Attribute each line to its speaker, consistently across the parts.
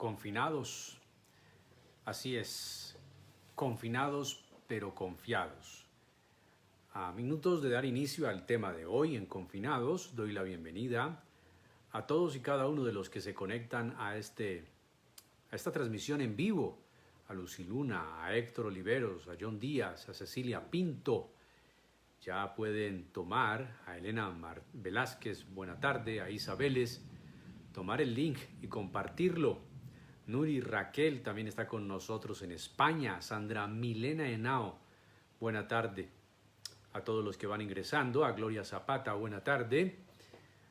Speaker 1: Confinados, así es, confinados pero confiados. A minutos de dar inicio al tema de hoy en Confinados, doy la bienvenida a todos y cada uno de los que se conectan a esta transmisión en vivo, a Lucy Luna, a Héctor Oliveros, a John Díaz, a Cecilia Pinto. Ya pueden tomar a Elena Velázquez, buena tarde, a Isabeles, tomar el link y compartirlo. Nuri Raquel también está con nosotros en España. Sandra Milena Henao, buena tarde. A todos los que van ingresando, a Gloria Zapata, buena tarde.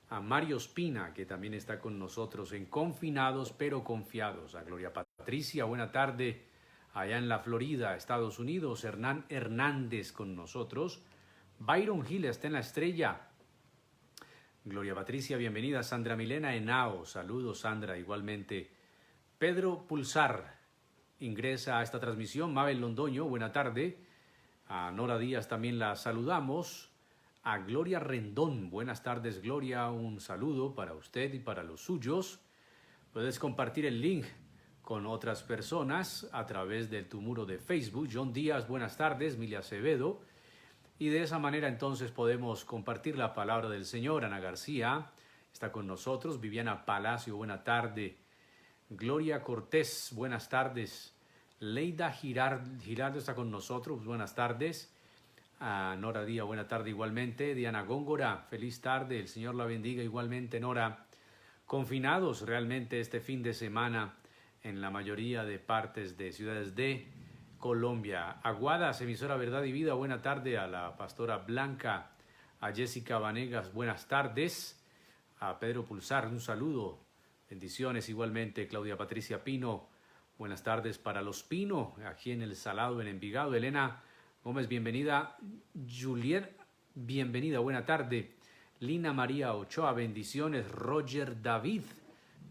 Speaker 1: A Mario Espina, que también está con nosotros en Confinados pero Confiados. A Gloria Patricia, buena tarde. Allá en la Florida, Estados Unidos, Hernán Hernández con nosotros. Byron Gil está en la estrella. Gloria Patricia, bienvenida. Sandra Milena Henao, saludos Sandra, igualmente. Pedro Pulsar ingresa a esta transmisión. Mabel Londoño, buena tarde. A Nora Díaz también la saludamos. A Gloria Rendón, buenas tardes Gloria, un saludo para usted y para los suyos. Puedes compartir el link con otras personas a través de tu muro de Facebook. John Díaz, buenas tardes. Milia Acevedo. Y de esa manera entonces podemos compartir la palabra del Señor. Ana García está con nosotros. Viviana Palacio, buena tarde. Gloria Cortés, buenas tardes. Leida Girardo está con nosotros, buenas tardes. Nora Díaz, buena tarde igualmente. Diana Góngora, feliz tarde, el Señor la bendiga igualmente, Nora. Confinados realmente este fin de semana en la mayoría de partes de ciudades de Colombia. Aguadas, emisora Verdad y Vida, buena tarde. A la pastora Blanca, a Jessica Vanegas, buenas tardes. A Pedro Pulsar, un saludo. Bendiciones igualmente. Claudia Patricia Pino, buenas tardes para los Pino, aquí en El Salado, en Envigado. Elena Gómez, bienvenida. Juliet, bienvenida, buena tarde. Lina María Ochoa, bendiciones. Roger David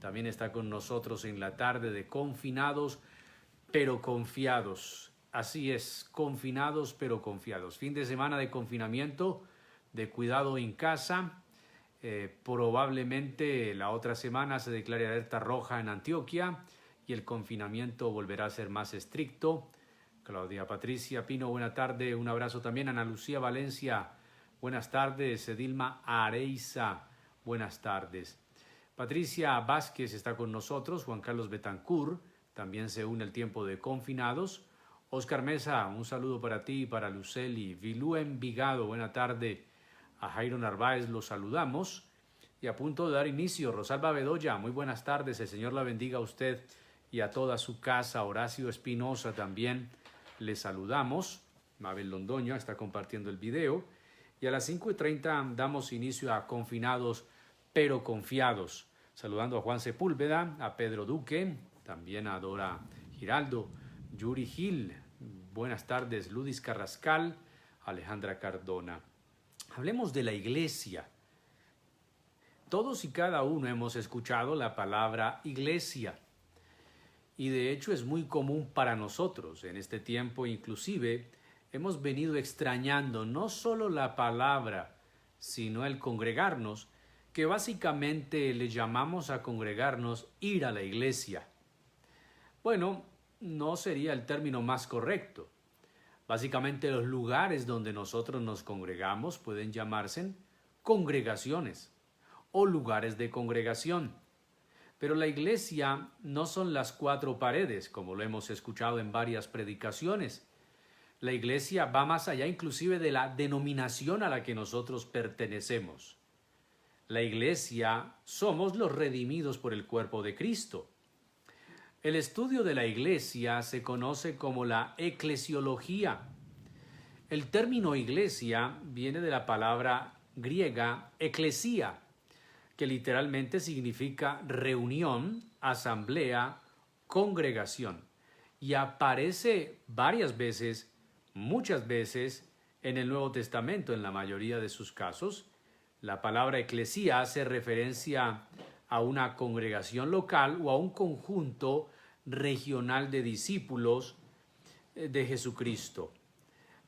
Speaker 1: también está con nosotros en la tarde de Confinados pero Confiados. Así es, confinados pero confiados. Fin de semana de confinamiento, de cuidado en casa. Probablemente la otra semana se declare alerta roja en Antioquia y el confinamiento volverá a ser más estricto. Claudia Patricia Pino, buena tarde, un abrazo también. Ana Lucía Valencia, buenas tardes. Edilma Areiza, buenas tardes. Patricia Vázquez está con nosotros. Juan Carlos Betancourt también se une al tiempo de Confinados. Oscar Mesa, un saludo para ti y para Luceli. Vilú Envigado, buena tarde. A Jairo Narváez los saludamos. Y a punto de dar inicio, Rosalba Bedoya, muy buenas tardes. El Señor la bendiga a usted y a toda su casa. Horacio Espinosa también le saludamos. Mabel Londoño está compartiendo el video. Y a las 5:30 damos inicio a Confinados pero Confiados. Saludando a Juan Sepúlveda, a Pedro Duque, también a Dora Giraldo, Yuri Gil, buenas tardes. Ludis Carrascal, Alejandra Cardona. Hablemos de la iglesia. Todos y cada uno hemos escuchado la palabra iglesia. Y de hecho es muy común para nosotros. En este tiempo inclusive hemos venido extrañando no solo la palabra, sino el congregarnos, que básicamente le llamamos a congregarnos ir a la iglesia. Bueno, no sería el término más correcto. Básicamente los lugares donde nosotros nos congregamos pueden llamarse congregaciones o lugares de congregación. Pero la iglesia no son las cuatro paredes, como lo hemos escuchado en varias predicaciones. La iglesia va más allá inclusive de la denominación a la que nosotros pertenecemos. La iglesia somos los redimidos por el cuerpo de Cristo. El estudio de la iglesia se conoce como la eclesiología. El término iglesia viene de la palabra griega eclesia, que literalmente significa reunión, asamblea, congregación, y aparece varias veces, muchas veces, en el Nuevo Testamento, en la mayoría de sus casos. La palabra eclesía hace referencia a una congregación local o a un conjunto regional de discípulos de Jesucristo.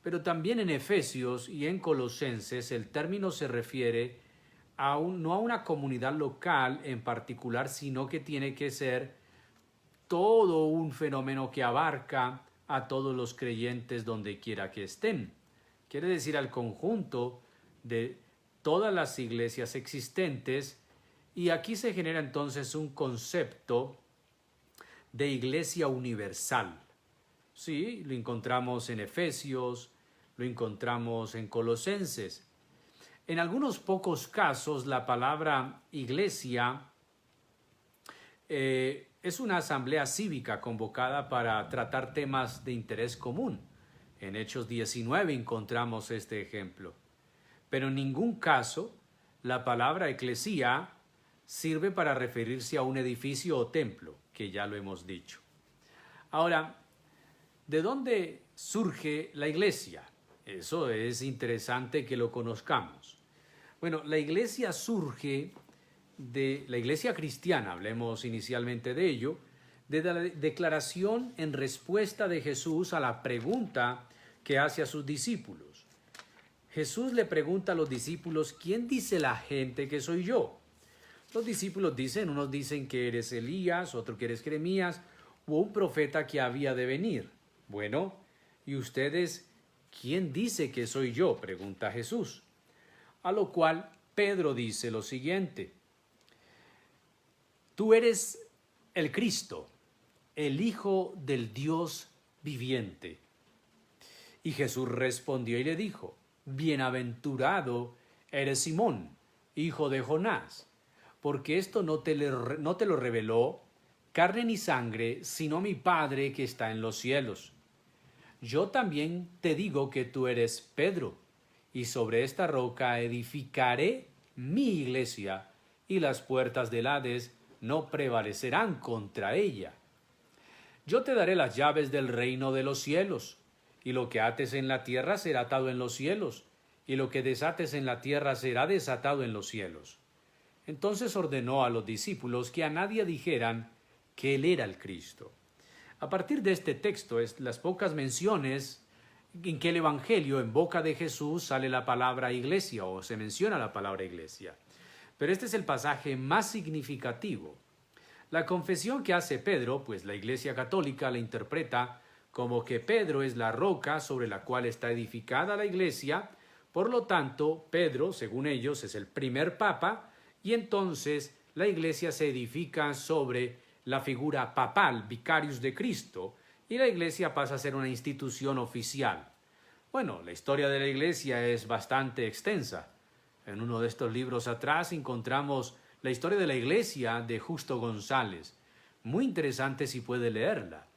Speaker 1: Pero también en Efesios y en Colosenses el término se refiere no a una comunidad local en particular, sino que tiene que ser todo un fenómeno que abarca a todos los creyentes donde quiera que estén. Quiere decir al conjunto de todas las iglesias existentes, y aquí se genera entonces un concepto de iglesia universal. Sí, lo encontramos en Efesios, lo encontramos en Colosenses. En algunos pocos casos la palabra iglesia es una asamblea cívica convocada para tratar temas de interés común. En Hechos 19 encontramos este ejemplo. Pero en ningún caso la palabra eclesía sirve para referirse a un edificio o templo, que ya lo hemos dicho. Ahora, ¿de dónde surge la iglesia? Eso es interesante que lo conozcamos. Bueno, la iglesia surge de la iglesia cristiana, hablemos inicialmente de ello, de la declaración en respuesta de Jesús a la pregunta que hace a sus discípulos. Jesús le pregunta a los discípulos, ¿quién dice la gente que soy yo? Los discípulos dicen, unos dicen que eres Elías, otros que eres Jeremías, o un profeta que había de venir. Bueno, ¿y ustedes quién dice que soy yo?, pregunta Jesús. A lo cual Pedro dice lo siguiente: tú eres el Cristo, el Hijo del Dios viviente. Y Jesús respondió y le dijo: bienaventurado eres Simón, hijo de Jonás, porque esto no te lo reveló carne ni sangre, sino mi Padre que está en los cielos. Yo también te digo que tú eres Pedro, y sobre esta roca edificaré mi iglesia, y las puertas del Hades no prevalecerán contra ella. Yo te daré las llaves del reino de los cielos, y lo que ates en la tierra será atado en los cielos, y lo que desates en la tierra será desatado en los cielos. Entonces ordenó a los discípulos que a nadie dijeran que él era el Cristo. A partir de este texto, es las pocas menciones en que el Evangelio, en boca de Jesús, sale la palabra iglesia o se menciona la palabra iglesia. Pero este es el pasaje más significativo. La confesión que hace Pedro, pues la Iglesia Católica la interpreta como que Pedro es la roca sobre la cual está edificada la iglesia. Por lo tanto, Pedro, según ellos, es el primer papa, y entonces la iglesia se edifica sobre la figura papal, vicarius de Cristo, y la iglesia pasa a ser una institución oficial. Bueno, la historia de la iglesia es bastante extensa. En uno de estos libros atrás encontramos la historia de la iglesia de Justo González. Muy interesante si puede leerla.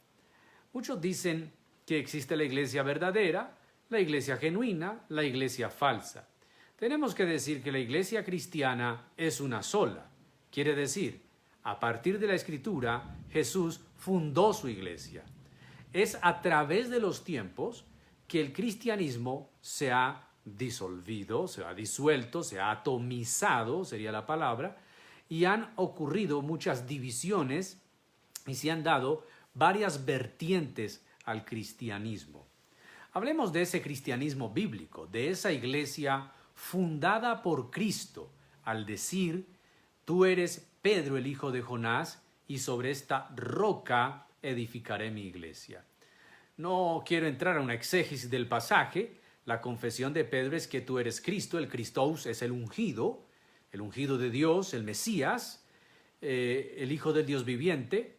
Speaker 1: Muchos dicen que existe la iglesia verdadera, la iglesia genuina, la iglesia falsa. Tenemos que decir que la iglesia cristiana es una sola. Quiere decir, a partir de la Escritura, Jesús fundó su iglesia. Es a través de los tiempos que el cristianismo se ha disolvido, se ha disuelto, se ha atomizado, sería la palabra, y han ocurrido muchas divisiones y se han dado varias vertientes al cristianismo. Hablemos de ese cristianismo bíblico, de esa iglesia fundada por Cristo, al decir: tú eres Pedro, el hijo de Jonás, y sobre esta roca edificaré mi iglesia. No quiero entrar a una exégesis del pasaje. La confesión de Pedro es que tú eres Cristo, el Christos es el ungido de Dios, el Mesías, el Hijo del Dios viviente.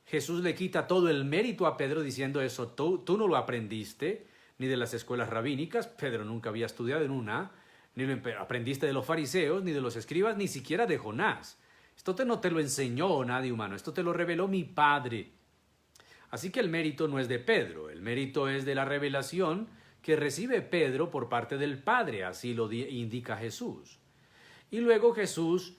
Speaker 1: Jesús le quita todo el mérito a Pedro diciendo eso, tú no lo aprendiste, ni de las escuelas rabínicas, Pedro nunca había estudiado en una, ni lo aprendiste de los fariseos, ni de los escribas, ni siquiera de Jonás. Esto no te lo enseñó nadie humano, esto te lo reveló mi Padre. Así que el mérito no es de Pedro, el mérito es de la revelación que recibe Pedro por parte del Padre, así lo indica Jesús. Y luego Jesús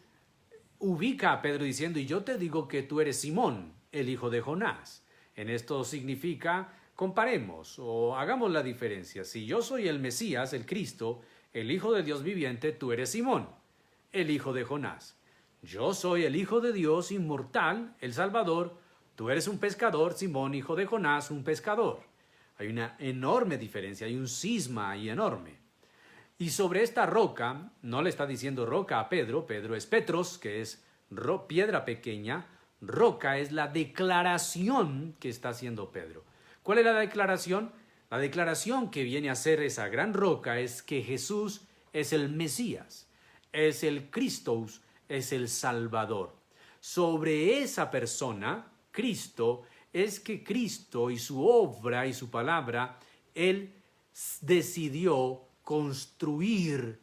Speaker 1: ubica a Pedro diciendo: y yo te digo que tú eres Simón, el hijo de Jonás. En esto significa, comparemos o hagamos la diferencia. Si yo soy el Mesías, el Cristo, el Hijo de Dios viviente, tú eres Simón, el hijo de Jonás. Yo soy el Hijo de Dios inmortal, el Salvador. Tú eres un pescador, Simón, hijo de Jonás, un pescador. Hay una enorme diferencia, hay un cisma ahí enorme. Y sobre esta roca, no le está diciendo roca a Pedro, Pedro es Petros, que es piedra pequeña, roca es la declaración que está haciendo Pedro. ¿Cuál es la declaración? La declaración que viene a ser esa gran roca es que Jesús es el Mesías, es el Christos, es el Salvador. Sobre esa persona, Cristo, es que Cristo y su obra y su palabra, Él decidió construir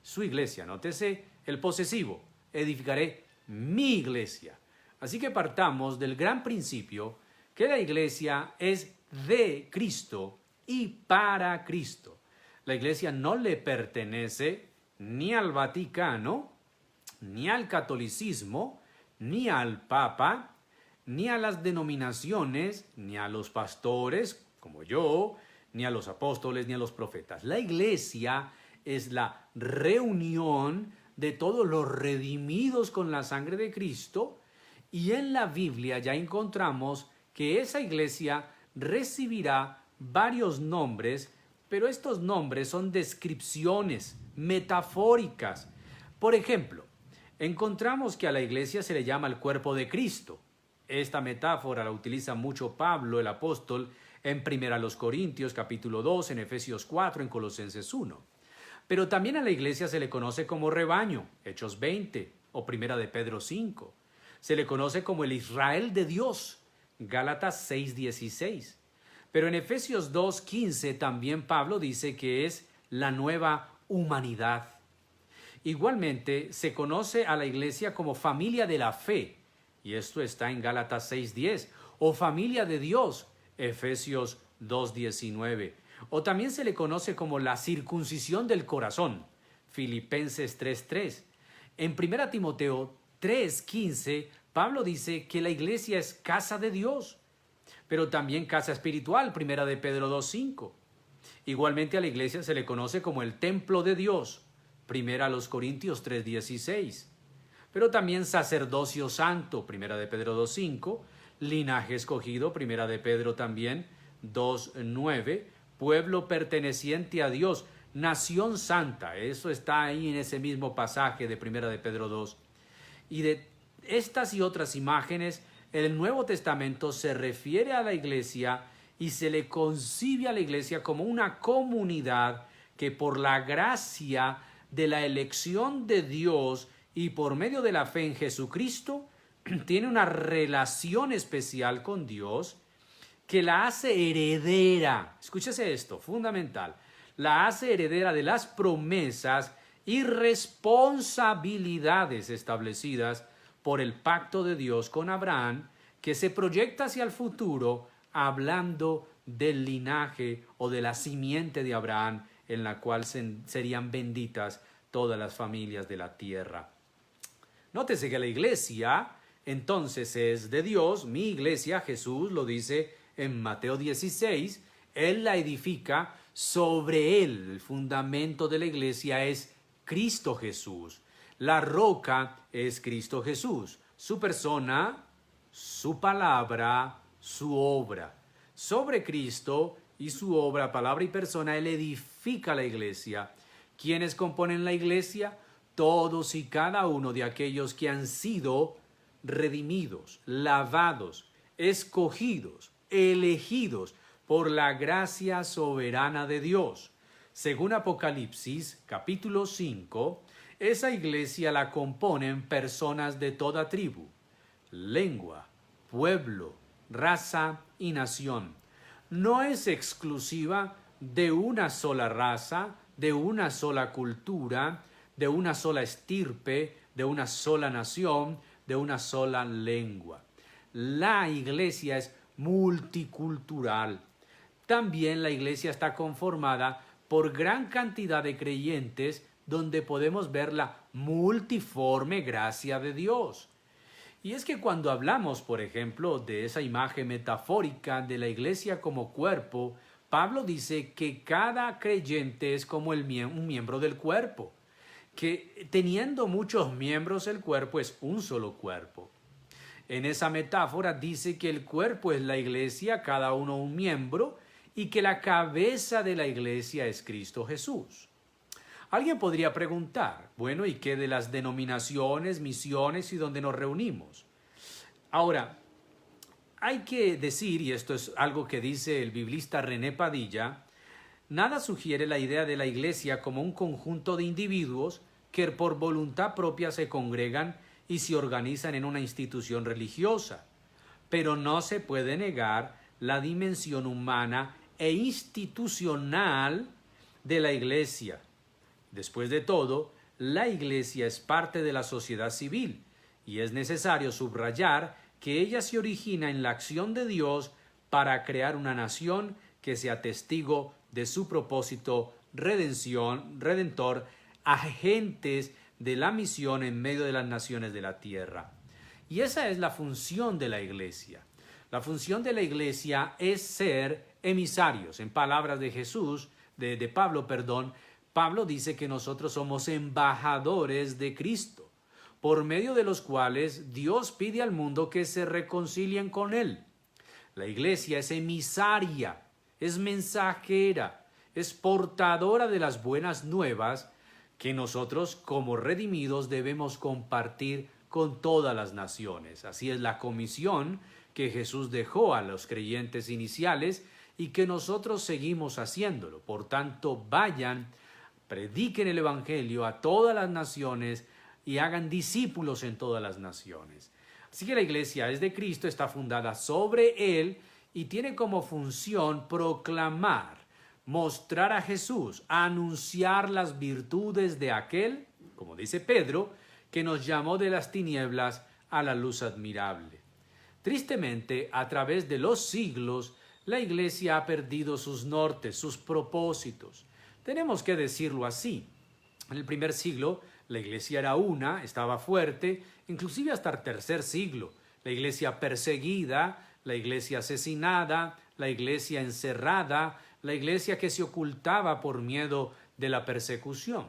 Speaker 1: su iglesia. Nótese el posesivo, edificaré mi iglesia. Así que partamos del gran principio que la iglesia es de Cristo y para Cristo. La iglesia no le pertenece ni al Vaticano, ni al catolicismo, ni al Papa, ni a las denominaciones, ni a los pastores, como yo, ni a los apóstoles, ni a los profetas. La iglesia es la reunión de todos los redimidos con la sangre de Cristo, y en la Biblia ya encontramos que esa iglesia recibirá varios nombres, pero estos nombres son descripciones metafóricas. Por ejemplo, encontramos que a la iglesia se le llama el cuerpo de Cristo. Esta metáfora la utiliza mucho Pablo, el apóstol, en 1 Corintios capítulo 2, en Efesios 4, en Colosenses 1. Pero también a la iglesia se le conoce como rebaño, Hechos 20 o 1 de Pedro 5. Se le conoce como el Israel de Dios, Gálatas 6:16. Pero en Efesios 2:15 también Pablo dice que es la nueva humanidad. Igualmente se conoce a la iglesia como familia de la fe, y esto está en Gálatas 6:10, o familia de Dios, Efesios 2:19. O también se le conoce como la circuncisión del corazón, Filipenses 3:3. En 1 Timoteo 3:15, Pablo dice que la iglesia es casa de Dios, pero también casa espiritual, 1 de Pedro 2:5. Igualmente a la iglesia se le conoce como el templo de Dios, 1 Corintios 3:16. Pero también sacerdocio santo, 1 de Pedro 2:5, linaje escogido, 1 de Pedro también 2:9, pueblo perteneciente a Dios, nación santa, eso está ahí en ese mismo pasaje de 1 de Pedro 2. Y de estas y otras imágenes, el Nuevo Testamento se refiere a la iglesia y se le concibe a la iglesia como una comunidad que por la gracia de la elección de Dios y por medio de la fe en Jesucristo, tiene una relación especial con Dios que la hace heredera. Escúchese esto, fundamental. La hace heredera de las promesas y responsabilidades establecidas por el pacto de Dios con Abraham, que se proyecta hacia el futuro hablando del linaje o de la simiente de Abraham, en la cual serían benditas todas las familias de la tierra. Nótese que la iglesia entonces es de Dios, mi iglesia, Jesús lo dice en Mateo 16, Él la edifica sobre él. El fundamento de la iglesia es Cristo Jesús. La roca es Cristo Jesús, su persona, su palabra, su obra. Sobre Cristo y su obra, palabra y persona, Él edifica la iglesia. ¿Quiénes componen la iglesia? Todos y cada uno de aquellos que han sido redimidos, lavados, escogidos, elegidos por la gracia soberana de Dios. Según Apocalipsis, capítulo 5, esa iglesia la componen personas de toda tribu, lengua, pueblo, raza y nación. No es exclusiva de una sola raza, de una sola cultura, de una sola estirpe, de una sola nación, de una sola lengua. La iglesia es multicultural. También la iglesia está conformada por gran cantidad de creyentes donde podemos ver la multiforme gracia de Dios. Y es que cuando hablamos, por ejemplo, de esa imagen metafórica de la iglesia como cuerpo, Pablo dice que cada creyente es como un miembro del cuerpo, que teniendo muchos miembros el cuerpo es un solo cuerpo. En esa metáfora dice que el cuerpo es la iglesia, cada uno un miembro, y que la cabeza de la iglesia es Cristo Jesús. Alguien podría preguntar, bueno, ¿y qué de las denominaciones, misiones y donde nos reunimos? Ahora, hay que decir, y esto es algo que dice el biblista René Padilla, nada sugiere la idea de la iglesia como un conjunto de individuos que por voluntad propia se congregan y se organizan en una institución religiosa. Pero no se puede negar la dimensión humana e institucional de la iglesia. Después de todo, la iglesia es parte de la sociedad civil y es necesario subrayar que ella se origina en la acción de Dios para crear una nación que sea testigo de su propósito redentor, agentes de la misión en medio de las naciones de la tierra. Y esa es la función de la iglesia. La función de la iglesia es ser emisarios. En palabras de Jesús, de Pablo, Pablo dice que nosotros somos embajadores de Cristo, por medio de los cuales Dios pide al mundo que se reconcilien con Él. La iglesia es emisaria, es mensajera, es portadora de las buenas nuevas que nosotros como redimidos debemos compartir con todas las naciones. Así es la comisión que Jesús dejó a los creyentes iniciales y que nosotros seguimos haciéndolo. Por tanto, vayan, prediquen el Evangelio a todas las naciones y hagan discípulos en todas las naciones. Así que la iglesia es de Cristo, está fundada sobre Él y tiene como función proclamar, mostrar a Jesús, anunciar las virtudes de aquel, como dice Pedro, que nos llamó de las tinieblas a la luz admirable. Tristemente, a través de los siglos, la iglesia ha perdido sus nortes, sus propósitos. Tenemos que decirlo así. En el primer siglo, la iglesia era una, estaba fuerte, inclusive hasta el tercer siglo. La iglesia perseguida, la iglesia asesinada, la iglesia encerrada, la iglesia que se ocultaba por miedo de la persecución.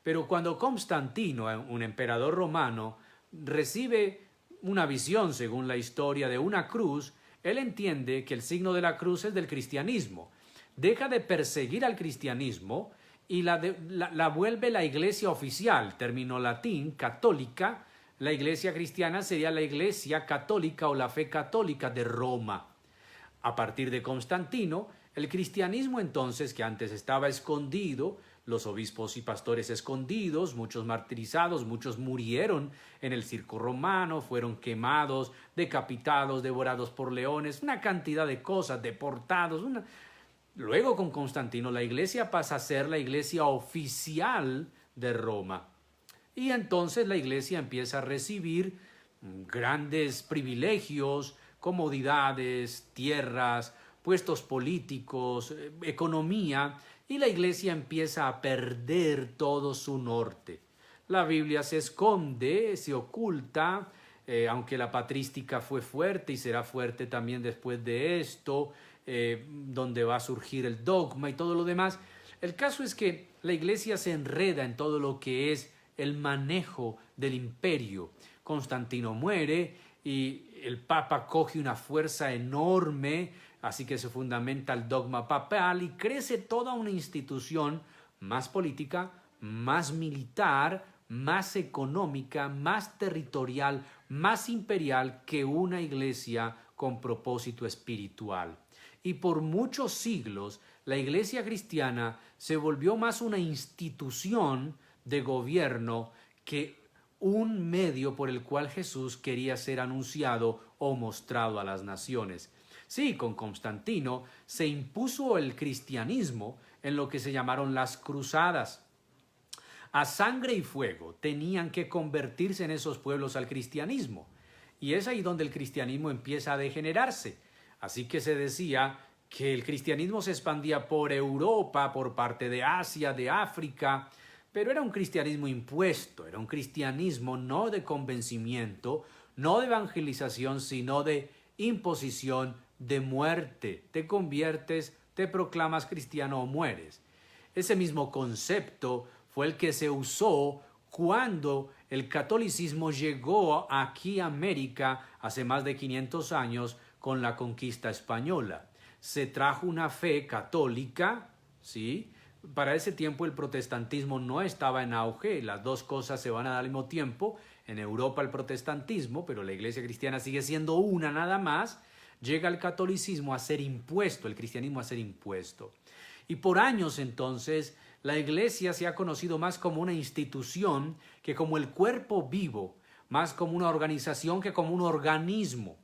Speaker 1: Pero cuando Constantino, un emperador romano, recibe una visión, según la historia, de una cruz, él entiende que el signo de la cruz es del cristianismo. Deja de perseguir al cristianismo y la vuelve la iglesia oficial, término latín, católica. La iglesia cristiana sería la iglesia católica o la fe católica de Roma. A partir de Constantino, el cristianismo entonces, que antes estaba escondido, los obispos y pastores escondidos, muchos martirizados, muchos murieron en el circo romano, fueron quemados, decapitados, devorados por leones, una cantidad de cosas, deportados. Luego con Constantino la iglesia pasa a ser la iglesia oficial de Roma. Y entonces la iglesia empieza a recibir grandes privilegios, comodidades, tierras, puestos políticos, economía, y la iglesia empieza a perder todo su norte. La Biblia se esconde, se oculta, aunque la patrística fue fuerte y será fuerte también después de esto, donde va a surgir el dogma y todo lo demás. El caso es que la iglesia se enreda en todo lo que es el manejo del imperio. Constantino muere y el Papa coge una fuerza enorme, así que se fundamenta el dogma papal y crece toda una institución más política, más militar, más económica, más territorial, más imperial que una iglesia con propósito espiritual. Y por muchos siglos la iglesia cristiana se volvió más una institución de gobierno que un medio por el cual Jesús quería ser anunciado o mostrado a las naciones. Sí, con Constantino se impuso el cristianismo en lo que se llamaron las cruzadas. A sangre y fuego tenían que convertirse en esos pueblos al cristianismo. Y es ahí donde el cristianismo empieza a degenerarse. Así que se decía que el cristianismo se expandía por Europa, por parte de Asia, de África, pero era un cristianismo impuesto, era un cristianismo no de convencimiento, no de evangelización, sino de imposición, de muerte. Te conviertes, te proclamas cristiano o mueres. Ese mismo concepto fue el que se usó cuando el catolicismo llegó aquí a América hace más de 500 años con la conquista española. Se trajo una fe católica, ¿sí?, Para ese tiempo el protestantismo no estaba en auge, las dos cosas se van a dar al mismo tiempo. En Europa el protestantismo, pero la iglesia cristiana sigue siendo una nada más. Llega el catolicismo a ser impuesto, el cristianismo a ser impuesto. Y por años entonces la iglesia se ha conocido más como una institución que como el cuerpo vivo, más como una organización que como un organismo.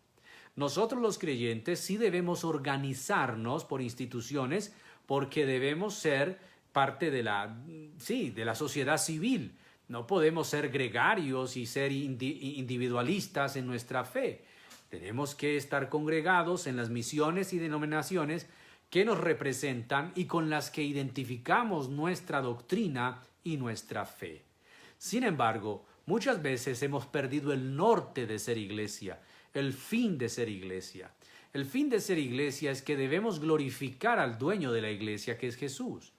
Speaker 1: Nosotros los creyentes sí debemos organizarnos por instituciones porque debemos ser parte de la sociedad civil. No podemos ser gregarios y ser individualistas en nuestra fe. Tenemos que estar congregados en las misiones y denominaciones que nos representan y con las que identificamos nuestra doctrina y nuestra fe. Sin embargo, muchas veces hemos perdido el norte de ser iglesia, el fin de ser iglesia. El fin de ser iglesia es que debemos glorificar al dueño de la iglesia, que es Jesús.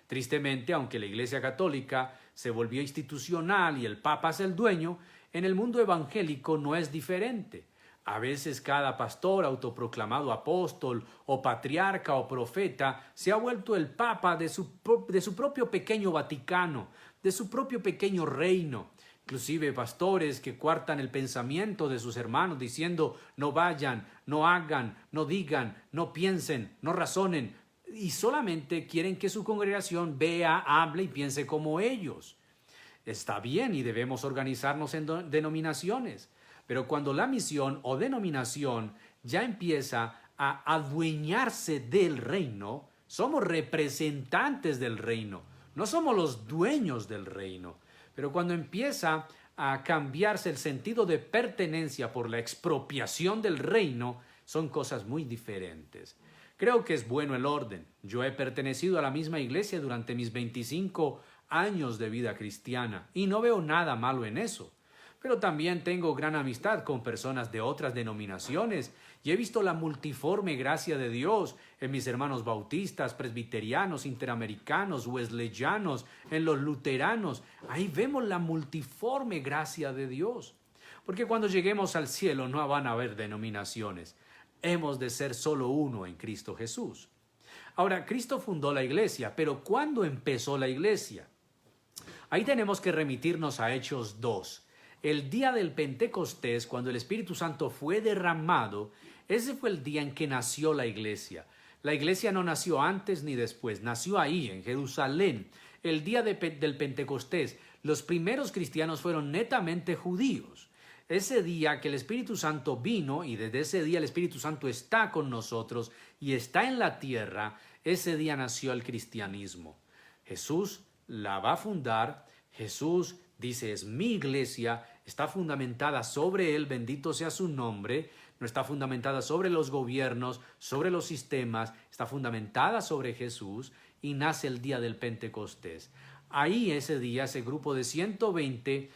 Speaker 1: Tristemente, aunque la Iglesia Católica se volvió institucional y el Papa es el dueño, en el mundo evangélico no es diferente. A veces cada pastor, autoproclamado apóstol o patriarca o profeta, se ha vuelto el Papa de su propio pequeño Vaticano, de su propio pequeño reino. Inclusive pastores que coartan el pensamiento de sus hermanos diciendo no vayan, no hagan, no digan, no piensen, no razonen, y solamente quieren que su congregación vea, hable y piense como ellos. Está bien y debemos organizarnos en denominaciones, pero cuando la misión o denominación ya empieza a adueñarse del reino, somos representantes del reino, no somos los dueños del reino. Pero cuando empieza a cambiarse el sentido de pertenencia por la expropiación del reino, son cosas muy diferentes. Creo que es bueno el orden. Yo he pertenecido a la misma iglesia durante mis 25 años de vida cristiana y no veo nada malo en eso. Pero también tengo gran amistad con personas de otras denominaciones y he visto la multiforme gracia de Dios en mis hermanos bautistas, presbiterianos, interamericanos, wesleyanos, en los luteranos. Ahí vemos la multiforme gracia de Dios. Porque cuando lleguemos al cielo no van a haber denominaciones. Hemos de ser solo uno en Cristo Jesús. Ahora, Cristo fundó la iglesia, pero ¿cuándo empezó la iglesia? Ahí tenemos que remitirnos a Hechos 2. El día del Pentecostés, cuando el Espíritu Santo fue derramado, ese fue el día en que nació la iglesia. La iglesia no nació antes ni después, nació ahí, en Jerusalén. El día del Pentecostés, los primeros cristianos fueron netamente judíos. Ese día que el Espíritu Santo vino, y desde ese día el Espíritu Santo está con nosotros y está en la tierra, ese día nació el cristianismo. Jesús la va a fundar. Jesús dice, es mi iglesia, está fundamentada sobre él, bendito sea su nombre. No está fundamentada sobre los gobiernos, sobre los sistemas, está fundamentada sobre Jesús y nace el día del Pentecostés. Ahí ese día, ese grupo de 120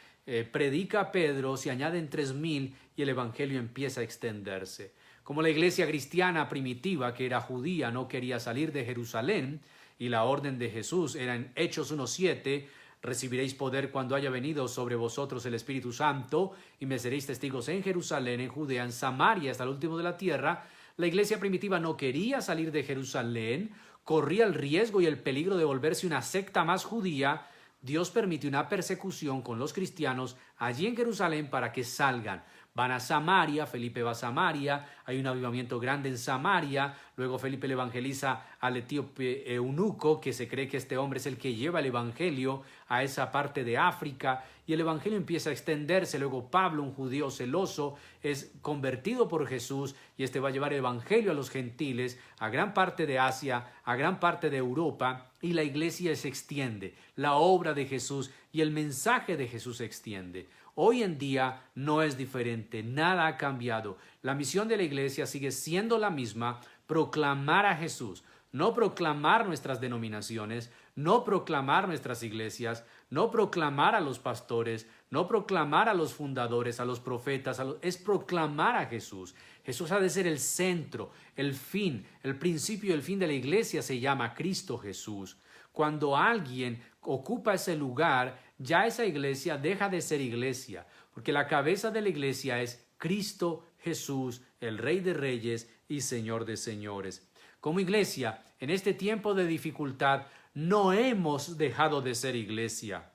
Speaker 1: predica Pedro, se añaden 3,000 y el evangelio empieza a extenderse. Como la iglesia cristiana primitiva, que era judía, no quería salir de Jerusalén, y la orden de Jesús era en Hechos 1:7, recibiréis poder cuando haya venido sobre vosotros el Espíritu Santo, y me seréis testigos en Jerusalén, en Judea, en Samaria, hasta el último de la tierra. La iglesia primitiva no quería salir de Jerusalén, corría el riesgo y el peligro de volverse una secta más judía. Dios permite una persecución con los cristianos allí en Jerusalén para que salgan. Van a Samaria, Felipe va a Samaria, hay un avivamiento grande en Samaria, luego Felipe le evangeliza al etíope eunuco, que se cree que este hombre es el que lleva el evangelio a esa parte de África, y el evangelio empieza a extenderse. Luego Pablo, un judío celoso, es convertido por Jesús, y este va a llevar el evangelio a los gentiles, a gran parte de Asia, a gran parte de Europa, y la iglesia se extiende, la obra de Jesús y el mensaje de Jesús se extiende. Hoy en día no es diferente, nada ha cambiado. La misión de la iglesia sigue siendo la misma, proclamar a Jesús, no proclamar nuestras denominaciones, no proclamar nuestras iglesias, no proclamar a los pastores, no proclamar a los fundadores, a los profetas, es proclamar a Jesús. Jesús ha de ser el centro, el fin, el principio y el fin de la iglesia se llama Cristo Jesús. Cuando alguien ocupa ese lugar, ya esa iglesia deja de ser iglesia, porque la cabeza de la iglesia es Cristo Jesús, el Rey de Reyes y Señor de Señores. Como iglesia, en este tiempo de dificultad, no hemos dejado de ser iglesia.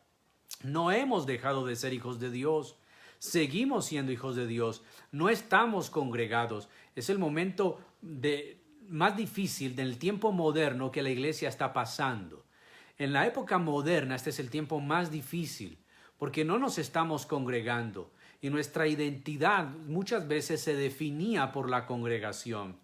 Speaker 1: No hemos dejado de ser hijos de Dios. Seguimos siendo hijos de Dios. No estamos congregados. Es el momento más difícil del tiempo moderno que la iglesia está pasando. En la época moderna este es el tiempo más difícil porque no nos estamos congregando y nuestra identidad muchas veces se definía por la congregación.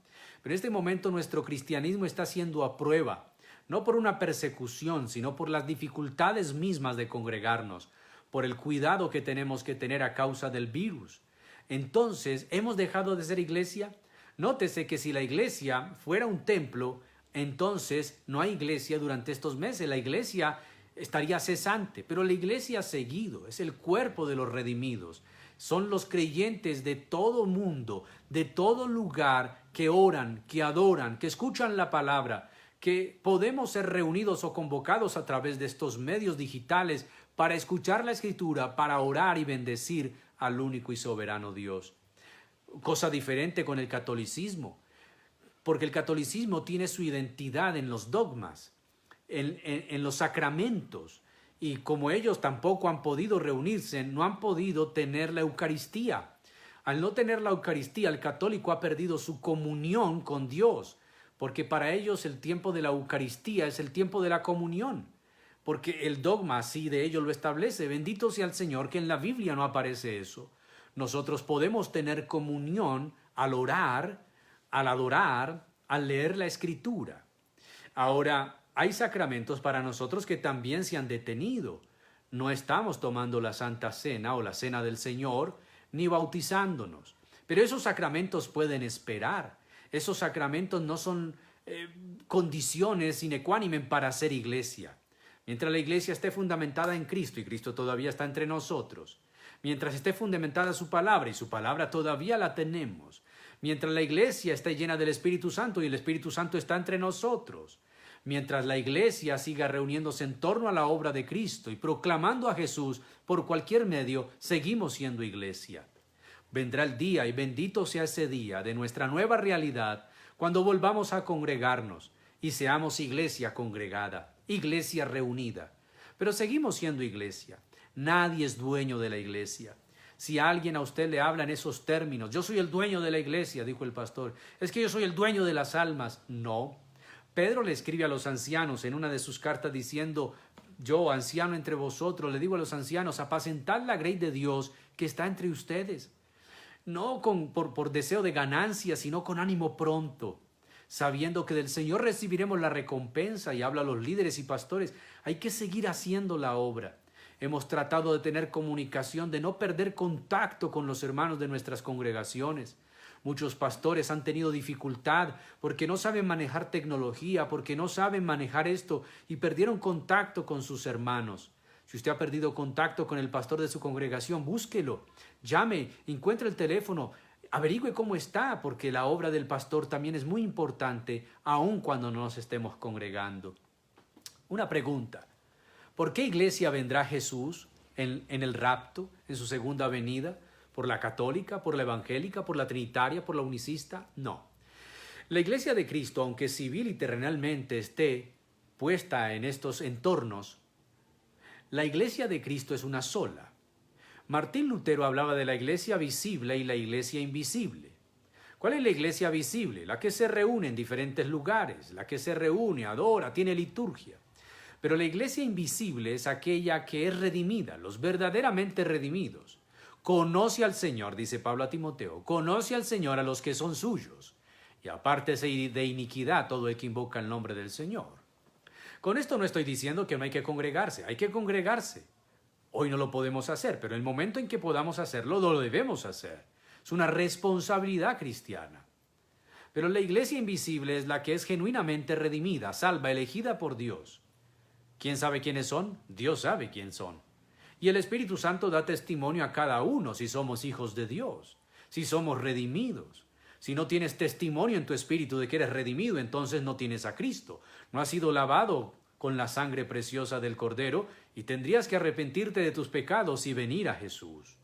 Speaker 1: Pero en este momento nuestro cristianismo está siendo a prueba, no por una persecución, sino por las dificultades mismas de congregarnos, por el cuidado que tenemos que tener a causa del virus. Entonces, ¿hemos dejado de ser iglesia? Nótese que si la iglesia fuera un templo, entonces no hay iglesia durante estos meses. La iglesia estaría cesante, pero la iglesia ha seguido, es el cuerpo de los redimidos. Son los creyentes de todo mundo, de todo lugar, que oran, que adoran, que escuchan la palabra, que podemos ser reunidos o convocados a través de estos medios digitales para escuchar la Escritura, para orar y bendecir al único y soberano Dios. Cosa diferente con el catolicismo, porque el catolicismo tiene su identidad en los dogmas, en los sacramentos, y como ellos tampoco han podido reunirse, no han podido tener la Eucaristía. Al no tener la Eucaristía, el católico ha perdido su comunión con Dios, porque para ellos el tiempo de la Eucaristía es el tiempo de la comunión, porque el dogma así de ellos lo establece. Bendito sea el Señor que en la Biblia no aparece eso. Nosotros podemos tener comunión al orar, al adorar, al leer la Escritura. Ahora, hay sacramentos para nosotros que también se han detenido. No estamos tomando la Santa Cena o la Cena del Señor, ni bautizándonos. Pero esos sacramentos pueden esperar. Esos sacramentos no son condiciones sine qua non para ser iglesia. Mientras la iglesia esté fundamentada en Cristo, y Cristo todavía está entre nosotros, mientras esté fundamentada su palabra, y su palabra todavía la tenemos, mientras la iglesia esté llena del Espíritu Santo y el Espíritu Santo está entre nosotros, mientras la iglesia siga reuniéndose en torno a la obra de Cristo y proclamando a Jesús por cualquier medio, seguimos siendo iglesia. Vendrá el día, y bendito sea ese día, de nuestra nueva realidad, cuando volvamos a congregarnos y seamos iglesia congregada, iglesia reunida. Pero seguimos siendo iglesia. Nadie es dueño de la iglesia. Si alguien a usted le habla en esos términos, yo soy el dueño de la iglesia, dijo el pastor, es que yo soy el dueño de las almas. No. Pedro le escribe a los ancianos en una de sus cartas diciendo, yo, anciano entre vosotros, le digo a los ancianos, apacentad la grey de Dios que está entre ustedes. No por deseo de ganancia, sino con ánimo pronto, sabiendo que del Señor recibiremos la recompensa. Y habla a los líderes y pastores, hay que seguir haciendo la obra. Hemos tratado de tener comunicación, de no perder contacto con los hermanos de nuestras congregaciones. Muchos pastores han tenido dificultad porque no saben manejar tecnología, porque no saben manejar esto y perdieron contacto con sus hermanos. Si usted ha perdido contacto con el pastor de su congregación, búsquelo, llame, encuentre el teléfono, averigüe cómo está, porque la obra del pastor también es muy importante, aun cuando no nos estemos congregando. Una pregunta, ¿por qué iglesia vendrá Jesús en el rapto, en su segunda venida? ¿Por la católica, por la evangélica, por la trinitaria, por la unicista? No. La iglesia de Cristo, aunque civil y terrenalmente esté puesta en estos entornos, la iglesia de Cristo es una sola. Martín Lutero hablaba de la iglesia visible y la iglesia invisible. ¿Cuál es la iglesia visible? La que se reúne en diferentes lugares, la que se reúne, adora, tiene liturgia. Pero la iglesia invisible es aquella que es redimida, los verdaderamente redimidos. Conoce al Señor, dice Pablo a Timoteo, conoce al Señor a los que son suyos, y apártese de iniquidad todo el que invoca el nombre del Señor. Con esto no estoy diciendo que no hay que congregarse, hay que congregarse. Hoy no lo podemos hacer, pero el momento en que podamos hacerlo, lo debemos hacer. Es una responsabilidad cristiana. Pero la iglesia invisible es la que es genuinamente redimida, salva, elegida por Dios. ¿Quién sabe quiénes son? Dios sabe quién son. Y el Espíritu Santo da testimonio a cada uno si somos hijos de Dios, si somos redimidos. Si no tienes testimonio en tu espíritu de que eres redimido, entonces no tienes a Cristo. No has sido lavado con la sangre preciosa del Cordero y tendrías que arrepentirte de tus pecados y venir a Jesús.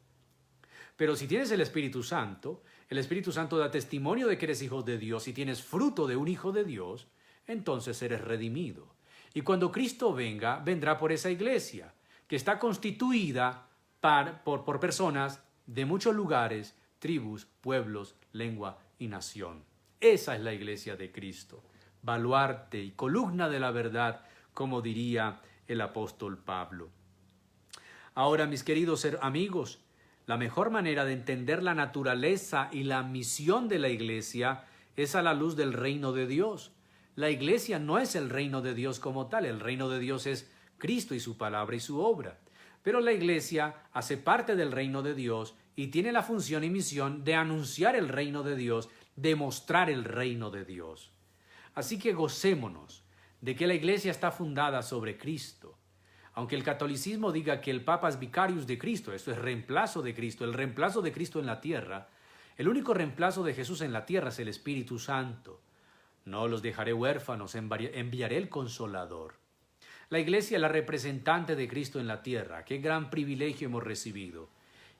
Speaker 1: Pero si tienes el Espíritu Santo, el Espíritu Santo da testimonio de que eres hijo de Dios y tienes fruto de un hijo de Dios, entonces eres redimido. Y cuando Cristo venga, vendrá por esa iglesia, que está constituida por personas de muchos lugares, tribus, pueblos, lengua y nación. Esa es la iglesia de Cristo, baluarte y columna de la verdad, como diría el apóstol Pablo. Ahora, mis queridos amigos, la mejor manera de entender la naturaleza y la misión de la iglesia es a la luz del reino de Dios. La iglesia no es el reino de Dios como tal, el reino de Dios es Cristo y su palabra y su obra. Pero la iglesia hace parte del reino de Dios y tiene la función y misión de anunciar el reino de Dios, de mostrar el reino de Dios. Así que gocémonos de que la iglesia está fundada sobre Cristo. Aunque el catolicismo diga que el Papa es vicarius de Cristo, esto es reemplazo de Cristo, el reemplazo de Cristo en la tierra, el único reemplazo de Jesús en la tierra es el Espíritu Santo. No los dejaré huérfanos, enviaré el Consolador. La iglesia es la representante de Cristo en la tierra. Qué gran privilegio hemos recibido.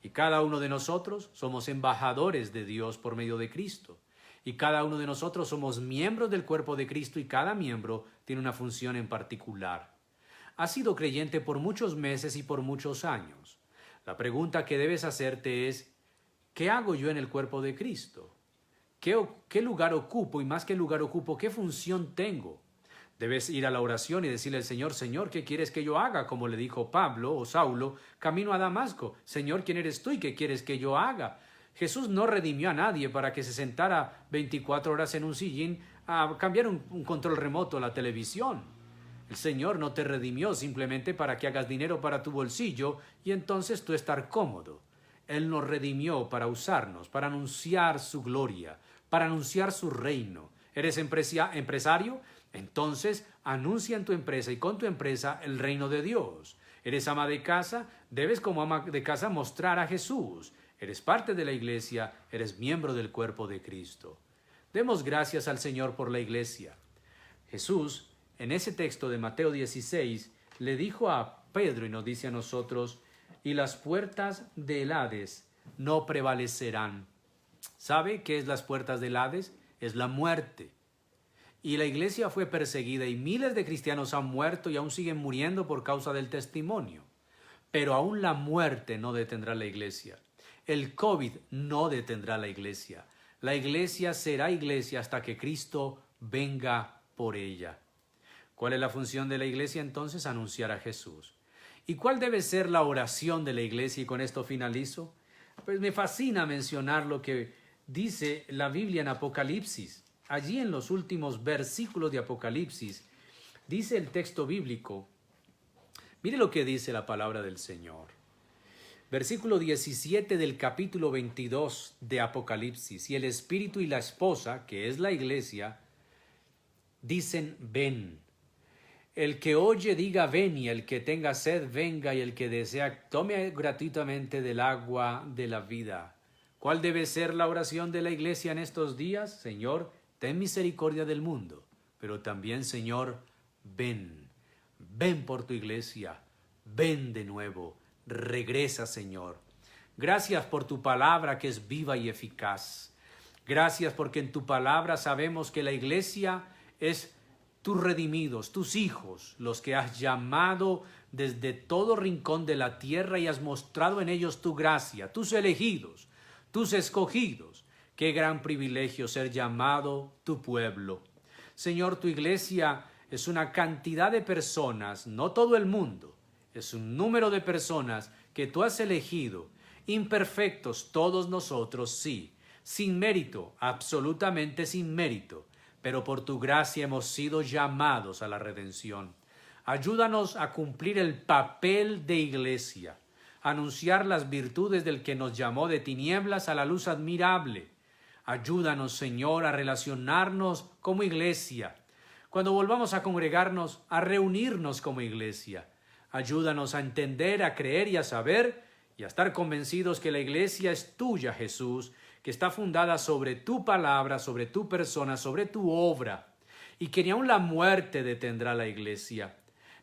Speaker 1: Y cada uno de nosotros somos embajadores de Dios por medio de Cristo. Y cada uno de nosotros somos miembros del cuerpo de Cristo y cada miembro tiene una función en particular. Has sido creyente por muchos meses y por muchos años. La pregunta que debes hacerte es, ¿qué hago yo en el cuerpo de Cristo? ¿Qué lugar ocupo? Y más que lugar ocupo, ¿qué función tengo? Debes ir a la oración y decirle al Señor, Señor, ¿qué quieres que yo haga? Como le dijo Pablo o Saulo, camino a Damasco. Señor, ¿quién eres tú y qué quieres que yo haga? Jesús no redimió a nadie para que se sentara 24 horas en un sillín a cambiar un control remoto a la televisión. El Señor no te redimió simplemente para que hagas dinero para tu bolsillo y entonces tú estar cómodo. Él nos redimió para usarnos, para anunciar su gloria, para anunciar su reino. ¿Eres empresario? Entonces anuncia en tu empresa y con tu empresa el reino de Dios. ¿Eres ama de casa? Debes como ama de casa mostrar a Jesús. Eres parte de la iglesia, eres miembro del cuerpo de Cristo. Demos gracias al Señor por la iglesia. Jesús, en ese texto de Mateo 16, le dijo a Pedro y nos dice a nosotros, y las puertas del Hades no prevalecerán. ¿Sabe qué es las puertas del Hades? Es la muerte. Y la iglesia fue perseguida y miles de cristianos han muerto y aún siguen muriendo por causa del testimonio. Pero aún la muerte no detendrá la iglesia. El COVID no detendrá la iglesia. La iglesia será iglesia hasta que Cristo venga por ella. ¿Cuál es la función de la iglesia entonces? Anunciar a Jesús. ¿Y cuál debe ser la oración de la iglesia? Y con esto finalizo. Pues me fascina mencionar lo que dice la Biblia en Apocalipsis. Allí en los últimos versículos de Apocalipsis, dice el texto bíblico, mire lo que dice la palabra del Señor. Versículo 17 del capítulo 22 de Apocalipsis. Y el Espíritu y la esposa, que es la iglesia, dicen, ven. El que oye diga ven, y el que tenga sed venga, y el que desea tome gratuitamente del agua de la vida. ¿Cuál debe ser la oración de la iglesia en estos días? Señor, ten misericordia del mundo, pero también, Señor, ven. Ven por tu iglesia, ven de nuevo, regresa, Señor. Gracias por tu palabra que es viva y eficaz. Gracias porque en tu palabra sabemos que la iglesia es tus redimidos, tus hijos, los que has llamado desde todo rincón de la tierra y has mostrado en ellos tu gracia, tus elegidos, tus escogidos. Qué gran privilegio ser llamado tu pueblo. Señor, tu iglesia es una cantidad de personas, no todo el mundo, es un número de personas que tú has elegido, imperfectos todos nosotros, sí, sin mérito, absolutamente sin mérito, pero por tu gracia hemos sido llamados a la redención. Ayúdanos a cumplir el papel de iglesia, a anunciar las virtudes del que nos llamó de tinieblas a la luz admirable. Ayúdanos, Señor, a relacionarnos como iglesia. Cuando volvamos a congregarnos, a reunirnos como iglesia. Ayúdanos a entender, a creer y a saber y a estar convencidos que la iglesia es tuya, Jesús, que está fundada sobre tu palabra, sobre tu persona, sobre tu obra, y que ni aun la muerte detendrá la iglesia,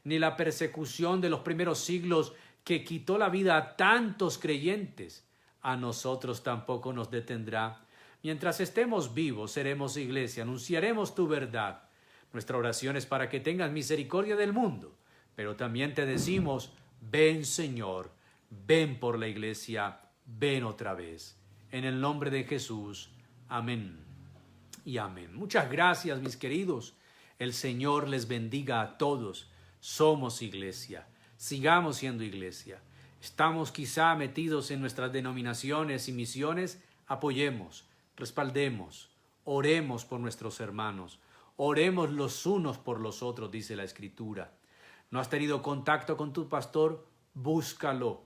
Speaker 1: ni la persecución de los primeros siglos que quitó la vida a tantos creyentes, a nosotros tampoco nos detendrá. Mientras estemos vivos, seremos iglesia, anunciaremos tu verdad. Nuestra oración es para que tengas misericordia del mundo, pero también te decimos, ven Señor, ven por la iglesia, ven otra vez. En el nombre de Jesús, amén y amén. Muchas gracias, mis queridos. El Señor les bendiga a todos. Somos iglesia. Sigamos siendo iglesia. Estamos quizá metidos en nuestras denominaciones y misiones. Apoyemos, respaldemos, oremos por nuestros hermanos. Oremos los unos por los otros, dice la Escritura. ¿No has tenido contacto con tu pastor? Búscalo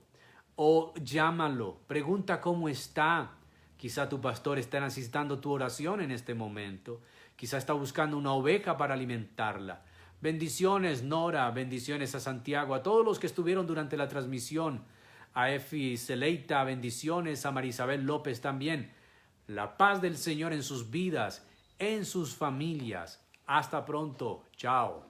Speaker 1: o llámalo. Pregunta cómo está. Quizá tu pastor está necesitando tu oración en este momento. Quizá está buscando una oveja para alimentarla. Bendiciones, Nora. Bendiciones a Santiago. A todos los que estuvieron durante la transmisión. A Efi Celeita. Bendiciones. A Marisabel López también. La paz del Señor en sus vidas, en sus familias. Hasta pronto. Chao.